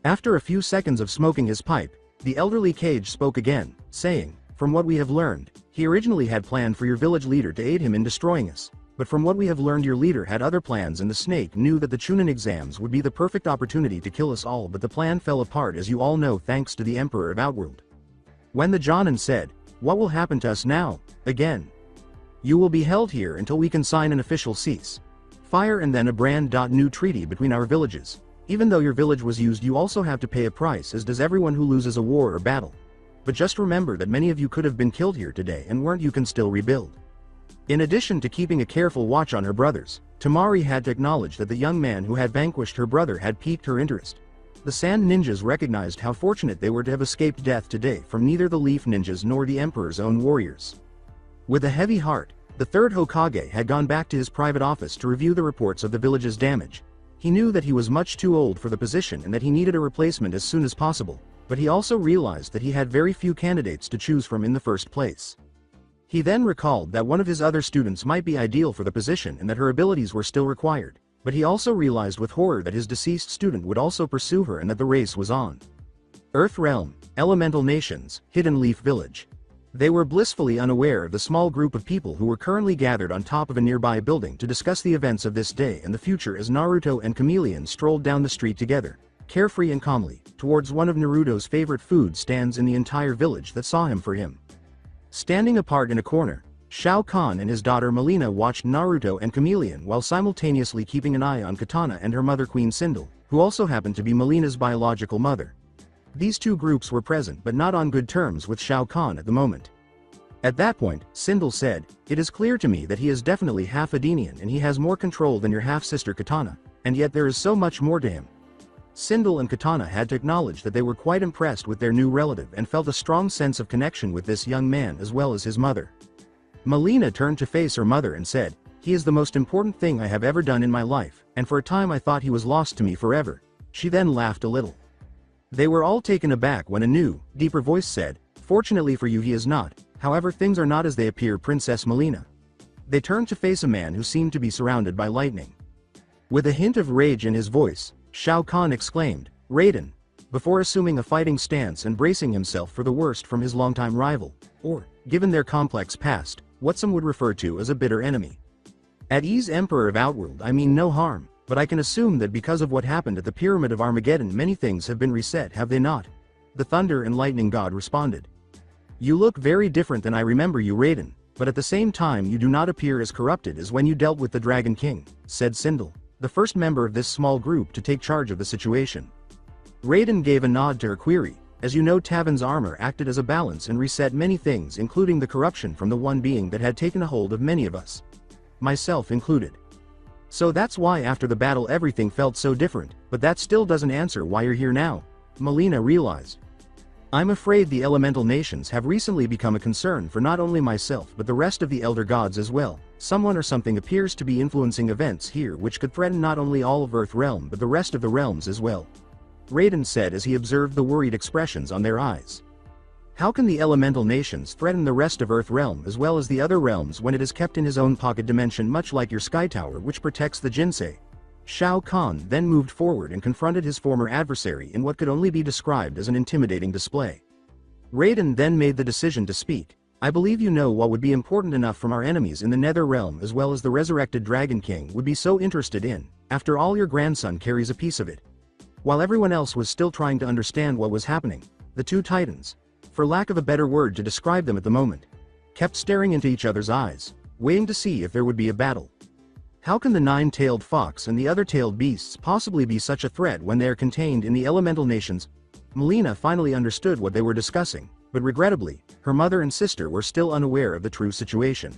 After a few seconds of smoking his pipe, the elderly Kage spoke again, saying, "From what we have learned, he originally had planned for your village leader to aid him in destroying us. But from what we have learned, your leader had other plans and the snake knew that the Chunin exams would be the perfect opportunity to kill us all, but the plan fell apart as you all know thanks to the Emperor of Outworld." When the Jonin said, "What will happen to us now, again?" "You will be held here until we can sign an official cease-fire and then a brand new treaty between our villages. Even though your village was used, you also have to pay a price, as does everyone who loses a war or battle. But just remember that many of you could have been killed here today and weren't, you can still rebuild." In addition to keeping a careful watch on her brothers, Tamari had to acknowledge that the young man who had vanquished her brother had piqued her interest. The Sand Ninjas recognized how fortunate they were to have escaped death today from neither the Leaf Ninjas nor the Emperor's own warriors. With a heavy heart, the third Hokage had gone back to his private office to review the reports of the village's damage. He knew that he was much too old for the position and that he needed a replacement as soon as possible, but he also realized that he had very few candidates to choose from in the first place. He then recalled that one of his other students might be ideal for the position and that her abilities were still required, but he also realized with horror that his deceased student would also pursue her and that the race was on. Earth Realm, Elemental Nations, Hidden Leaf Village. They were blissfully unaware of the small group of people who were currently gathered on top of a nearby building to discuss the events of this day and the future as Naruto and Chameleon strolled down the street together, carefree and calmly, towards one of Naruto's favorite food stands in the entire village that saw him for him. Standing apart in a corner, Shao Kahn and his daughter Molina watched Naruto and Chameleon while simultaneously keeping an eye on Katana and her mother Queen Sindel, who also happened to be Molina's biological mother. These two groups were present but not on good terms with Shao Kahn at the moment. At that point, Sindel said, "It is clear to me that he is definitely half Edenian and he has more control than your half-sister Katana, and yet there is so much more to him." Sindel and Katana had to acknowledge that they were quite impressed with their new relative and felt a strong sense of connection with this young man as well as his mother. Molina turned to face her mother and said, "He is the most important thing I have ever done in my life, and for a time I thought he was lost to me forever." She then laughed a little. They were all taken aback when a new, deeper voice said, "Fortunately for you he is not, however things are not as they appear, Princess Molina." They turned to face a man who seemed to be surrounded by lightning. With a hint of rage in his voice, Shao Kahn exclaimed, "Raiden," before assuming a fighting stance and bracing himself for the worst from his longtime rival, or, given their complex past, what some would refer to as a bitter enemy. "At ease, Emperor of Outworld, I mean no harm, but I can assume that because of what happened at the Pyramid of Armageddon many things have been reset, have they not?" The Thunder and Lightning God responded. "You look very different than I remember you, Raiden, but at the same time you do not appear as corrupted as when you dealt with the Dragon King," said Sindel, the first member of this small group to take charge of the situation. Raiden gave a nod to her query. "As you know, Tavin's armor acted as a balance and reset many things, including the corruption from the one being that had taken a hold of many of us. Myself included. So that's why after the battle everything felt so different, but that still doesn't answer why you're here now," Molina realized. "I'm afraid the elemental nations have recently become a concern for not only myself but the rest of the Elder Gods as well. Someone or something appears to be influencing events here which could threaten not only all of Earth Realm but the rest of the realms as well," Raiden said as he observed the worried expressions on their eyes. "How can the elemental nations threaten the rest of Earth Realm as well as the other realms when it is kept in his own pocket dimension, much like your Sky Tower which protects the Jinsei?" Shao Kahn then moved forward and confronted his former adversary in what could only be described as an intimidating display. Raiden then made the decision to speak. "I believe you know what would be important enough from our enemies in the Nether Realm as well as the resurrected Dragon King would be so interested in. After all, your grandson carries a piece of it." While everyone else was still trying to understand what was happening, the two titans, for lack of a better word to describe them at the moment, kept staring into each other's eyes, waiting to see if there would be a battle. How can the nine-tailed fox and the other tailed beasts possibly be such a threat when they are contained in the elemental nations? Molina finally understood what they were discussing, but regrettably, her mother and sister were still unaware of the true situation.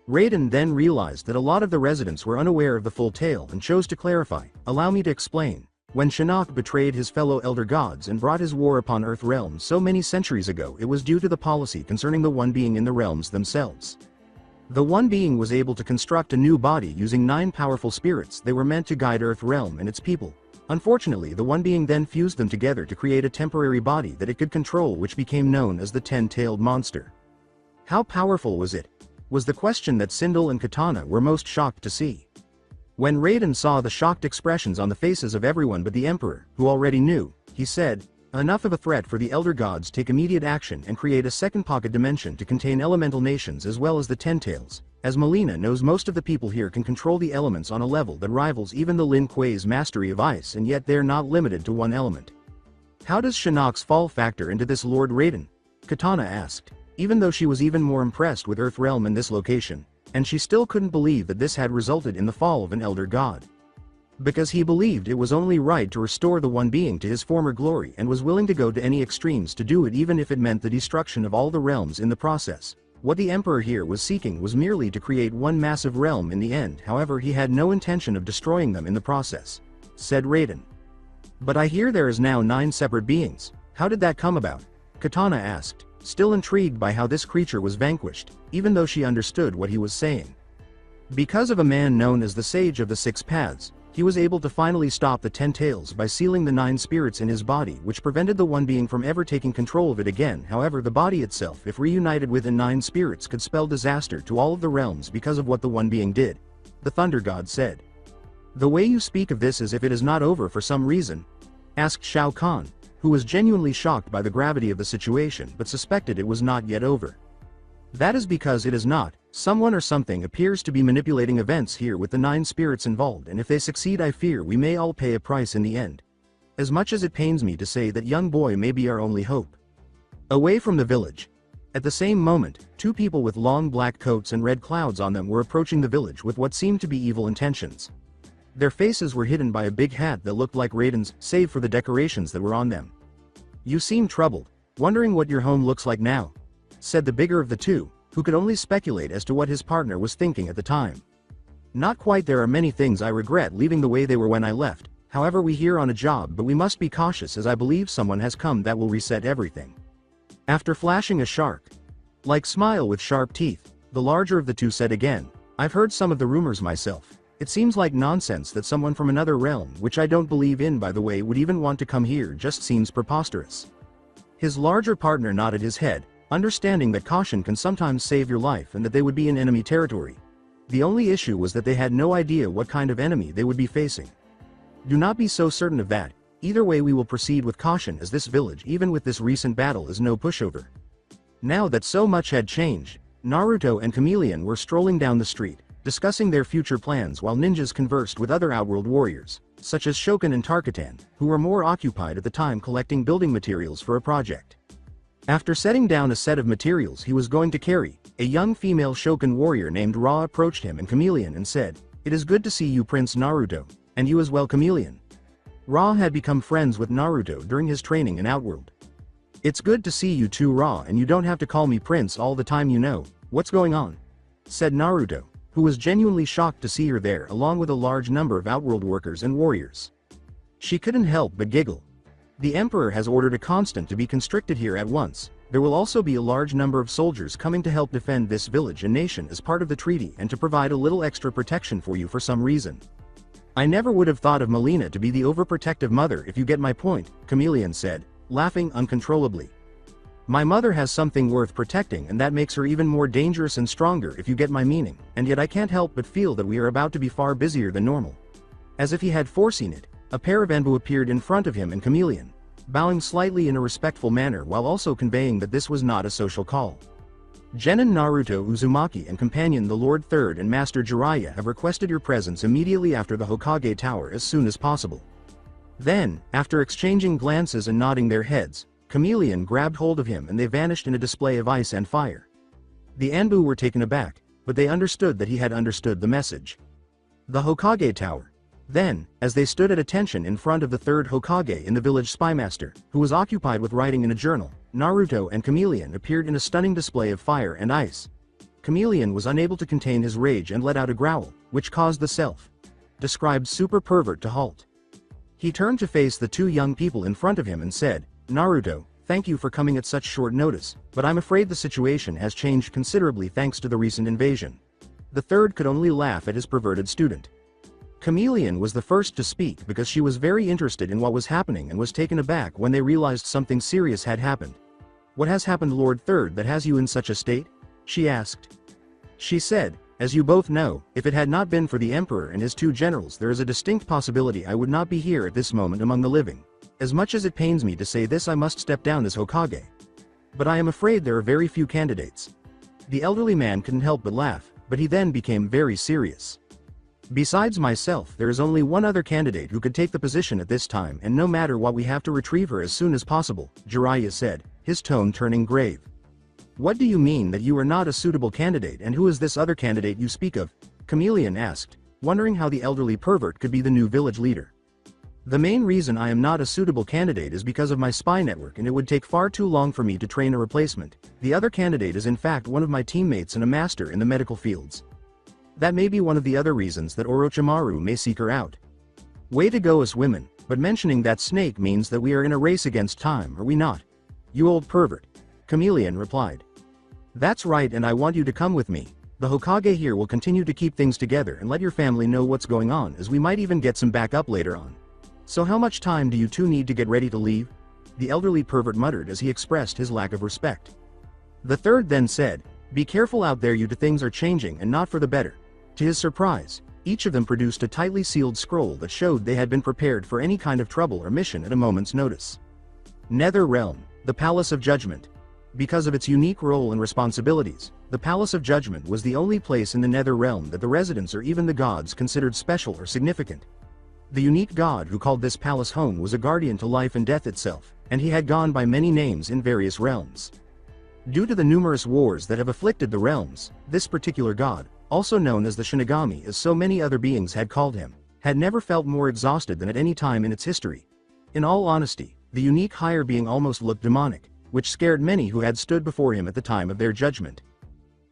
Raiden then realized that a lot of the residents were unaware of the full tale and chose to clarify. "Allow me to explain. When Shinnok betrayed his fellow Elder Gods and brought his war upon Earth Realm so many centuries ago, it was due to the policy concerning the One Being in the realms themselves. The One Being was able to construct a new body using 9 powerful spirits that were meant to guide Earth Realm and its people. Unfortunately, the One Being then fused them together to create a temporary body that it could control, which became known as the 10-tailed monster." How powerful was it? Was the question that Sindel and Katana were most shocked to see. When Raiden saw the shocked expressions on the faces of everyone but the Emperor, who already knew, he said, "Enough of a threat for the Elder Gods. Take immediate action and create a second pocket dimension to contain elemental nations as well as the Ten Tails, as Molina knows most of the people here can control the elements on a level that rivals even the Lin Kuei's mastery of ice, and yet they're not limited to one element." "How does Shinnok's fall factor into this, Lord Raiden?" Katana asked, even though she was even more impressed with Earth Realm in this location, and she still couldn't believe that this had resulted in the fall of an Elder God. Because he believed it was only right to restore the One Being to his former glory and was willing to go to any extremes to do it, even if it meant the destruction of all the realms in the process. What the Emperor here was seeking was merely to create one massive realm in the end, however he had no intention of destroying them in the process, said Raiden. "But I hear there is now 9 separate beings. How did that come about?" Katana asked, still intrigued by how this creature was vanquished, even though she understood what he was saying. "Because of a man known as the Sage of the Six Paths, he was able to finally stop the 10 Tails by sealing the 9 spirits in his body, which prevented the One Being from ever taking control of it again. However, the body itself, if reunited with the 9 spirits, could spell disaster to all of the realms because of what the One Being did," the Thunder God said. "The way you speak of this as if it is not over for some reason?" asked Shao Kahn, who was genuinely shocked by the gravity of the situation but suspected it was not yet over. "That is because it is not. Someone or something appears to be manipulating events here with the 9 spirits involved, and if they succeed I fear we may all pay a price in the end. As much as it pains me to say, that young boy may be our only hope." Away from the village. At the same moment, 2 people with long black coats and red clouds on them were approaching the village with what seemed to be evil intentions. Their faces were hidden by a big hat that looked like Raiden's, save for the decorations that were on them. "You seem troubled, wondering what your home looks like now," said the bigger of the two, who could only speculate as to what his partner was thinking at the time. "Not quite. There are many things I regret leaving the way they were when I left," However, we here on a job, but we must be cautious as I believe someone has come that will reset everything." After flashing a shark-like smile with sharp teeth, the larger of the two said again, "I've heard some of the rumors myself. It seems like nonsense that someone from another realm, which I don't believe in by the way, would even want to come here. Just seems preposterous." His larger partner nodded his head, understanding that caution can sometimes save your life and that they would be in enemy territory. The only issue was that they had no idea what kind of enemy they would be facing. "Do not be so certain of that. Either way we will proceed with caution, as this village, even with this recent battle, is no pushover." Now that so much had changed, Naruto and Chameleon were strolling down the street, discussing their future plans while ninjas conversed with other outworld warriors, such as Shao Kahn and Tarkatan, who were more occupied at the time collecting building materials for a project. After setting down a set of materials he was going to carry, a young female Shokan warrior named Ra approached him and Chameleon and said, "It is good to see you, Prince Naruto, and you as well, Chameleon." Ra had become friends with Naruto during his training in Outworld. "It's good to see you too, Ra, and you don't have to call me Prince all the time, you know. What's going on?" said Naruto, who was genuinely shocked to see her there along with a large number of Outworld workers and warriors. She couldn't help but giggle. "The Emperor has ordered a constant to be constricted here at once. There will also be a large number of soldiers coming to help defend this village and nation as part of the treaty and to provide a little extra protection for you for some reason. I never would have thought of Molina to be the overprotective mother, if you get my point," Chameleon said, laughing uncontrollably. "My mother has something worth protecting, and that makes her even more dangerous and stronger, if you get my meaning, and yet I can't help but feel that we are about to be far busier than normal." As if he had foreseen it, a pair of Enbu appeared in front of him and Chameleon, bowing slightly in a respectful manner while also conveying that this was not a social call. "Genin Naruto Uzumaki and companion the Lord Third and Master Jiraiya have requested your presence immediately after the Hokage Tower as soon as possible." Then, after exchanging glances and nodding their heads, Chameleon grabbed hold of him and they vanished in a display of ice and fire. The Anbu were taken aback, but they understood that he had understood the message. The Hokage Tower. Then, as they stood at attention in front of the third Hokage and the village spymaster, who was occupied with writing in a journal, Naruto and Chameleon appeared in a stunning display of fire and ice. Chameleon was unable to contain his rage and let out a growl, which caused the self-described super pervert to halt. He turned to face the two young people in front of him and said, "Naruto, thank you for coming at such short notice, but I'm afraid the situation has changed considerably thanks to the recent invasion." The third could only laugh at his perverted student. Chameleon was the first to speak because she was very interested in what was happening and was taken aback when they realized something serious had happened. "What has happened, Lord Third, that has you in such a state?" she asked. She said, "As you both know, if it had not been for the Emperor and his two generals, there is a distinct possibility I would not be here at this moment among the living. As much as it pains me to say this, I must step down as Hokage. But I am afraid there are very few candidates." The elderly man couldn't help but laugh, but he then became very serious. "Besides myself, there is only one other candidate who could take the position at this time, and no matter what we have to retrieve her as soon as possible," Jiraiya said, his tone turning grave. "What do you mean that you are not a suitable candidate, and who is this other candidate you speak of?" Chameleon asked, wondering how the elderly pervert could be the new village leader. "The main reason I am not a suitable candidate is because of my spy network, and it would take far too long for me to train a replacement. The other candidate is in fact one of my teammates and a master in the medical fields. That may be one of the other reasons that Orochimaru may seek her out." "Way to go, us women, but mentioning that snake means that we are in a race against time, are we not? You old pervert," Chameleon replied. "That's right, and I want you to come with me. The Hokage here will continue to keep things together and let your family know what's going on, as we might even get some backup later on. So how much time do you two need to get ready to leave?" the elderly pervert muttered as he expressed his lack of respect. The third then said, "Be careful out there, you two, things are changing and not for the better." To his surprise, each of them produced a tightly sealed scroll that showed they had been prepared for any kind of trouble or mission at a moment's notice. Nether Realm, the Palace of Judgment. Because of its unique role and responsibilities, the Palace of Judgment was the only place in the Nether Realm that the residents or even the gods considered special or significant. The unique god who called this palace home was a guardian to life and death itself, and he had gone by many names in various realms. Due to the numerous wars that have afflicted the realms, this particular god, also known as the Shinigami as so many other beings had called him, had never felt more exhausted than at any time in its history. In all honesty, the unique higher being almost looked demonic, which scared many who had stood before him at the time of their judgment.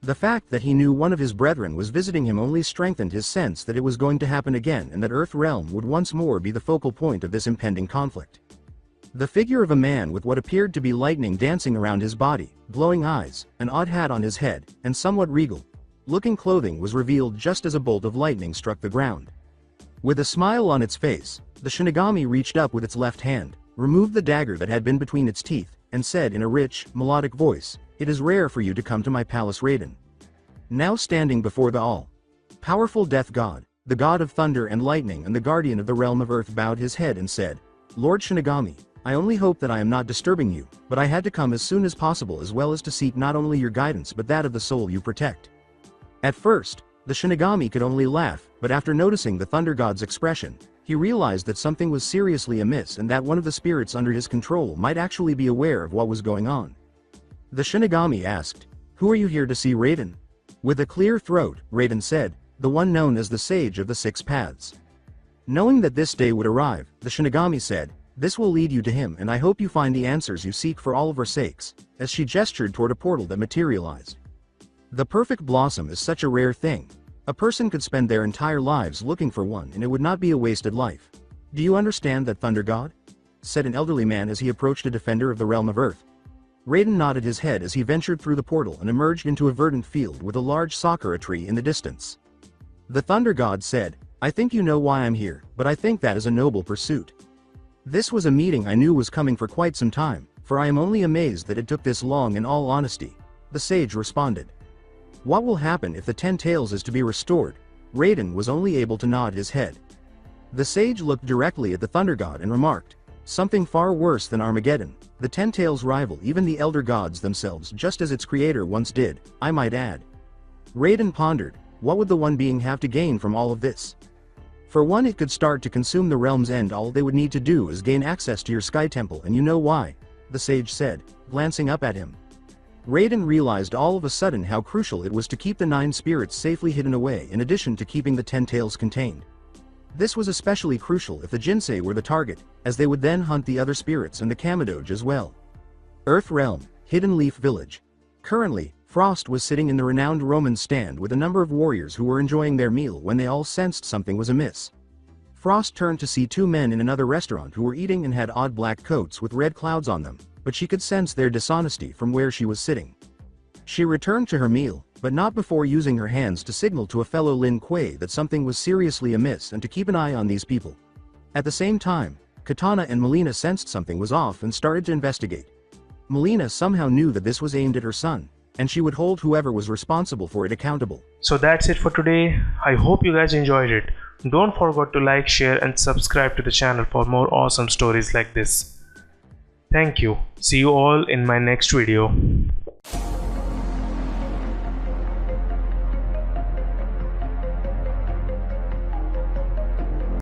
The fact that he knew one of his brethren was visiting him only strengthened his sense that it was going to happen again and that Earth Realm would once more be the focal point of this impending conflict. The figure of a man with what appeared to be lightning dancing around his body, glowing eyes, an odd hat on his head, and somewhat regal-looking clothing was revealed just as a bolt of lightning struck the ground. With a smile on its face, the Shinigami reached up with its left hand, removed the dagger that had been between its teeth, and said in a rich, melodic voice, "It is rare for you to come to my palace, Raiden." Now standing before the all-powerful Death God, the God of Thunder and Lightning and the Guardian of the Realm of Earth bowed his head and said, "Lord Shinigami, I only hope that I am not disturbing you, but I had to come as soon as possible as well as to seek not only your guidance but that of the soul you protect." At first, the Shinigami could only laugh, but after noticing the Thunder God's expression, he realized that something was seriously amiss and that one of the spirits under his control might actually be aware of what was going on. The Shinigami asked, "Who are you here to see, Raiden?" With a clear throat, Raiden said, "The one known as the Sage of the Six Paths." Knowing that this day would arrive, the Shinigami said, "This will lead you to him and I hope you find the answers you seek for all of our sakes," as she gestured toward a portal that materialized. The perfect blossom is such a rare thing. A person could spend their entire lives looking for one and it would not be a wasted life. "Do you understand that, Thunder God?" said an elderly man as he approached a defender of the realm of Earth. Raiden nodded his head as he ventured through the portal and emerged into a verdant field with a large sakura tree in the distance. The Thunder God said, "I think you know why I'm here, but I think that is a noble pursuit. This was a meeting I knew was coming for quite some time, for I am only amazed that it took this long in all honesty," the sage responded. "What will happen if the Ten Tails is to be restored?" Raiden was only able to nod his head. The sage looked directly at the Thunder God and remarked, "Something far worse than Armageddon, the Ten Tails rival even the Elder Gods themselves just as its creator once did, I might add." Raiden pondered, what would the One Being have to gain from all of this? For one, it could start to consume the realm's end. All they would need to do is gain access to your Sky Temple, and you know why, the sage said, glancing up at him. Raiden realized all of a sudden how crucial it was to keep the 9 spirits safely hidden away in addition to keeping the 10 tails contained. This was especially crucial if the Jinsei were the target, as they would then hunt the other spirits and the Kamidoge as well. Earth Realm, Hidden Leaf Village. Currently, Frost was sitting in the renowned Roman stand with a number of warriors who were enjoying their meal when they all sensed something was amiss. Frost turned to see 2 men in another restaurant who were eating and had odd black coats with red clouds on them, but she could sense their dishonesty from where she was sitting. She returned to her meal, but not before using her hands to signal to a fellow Lin Kuei that something was seriously amiss and to keep an eye on these people. At the same time, Katana and Molina sensed something was off and started to investigate. Molina somehow knew that this was aimed at her son, and she would hold whoever was responsible for it accountable. So that's it for today. I hope you guys enjoyed it. Don't forget to like, share and subscribe to the channel for more awesome stories like this. Thank you. See you all in my next video.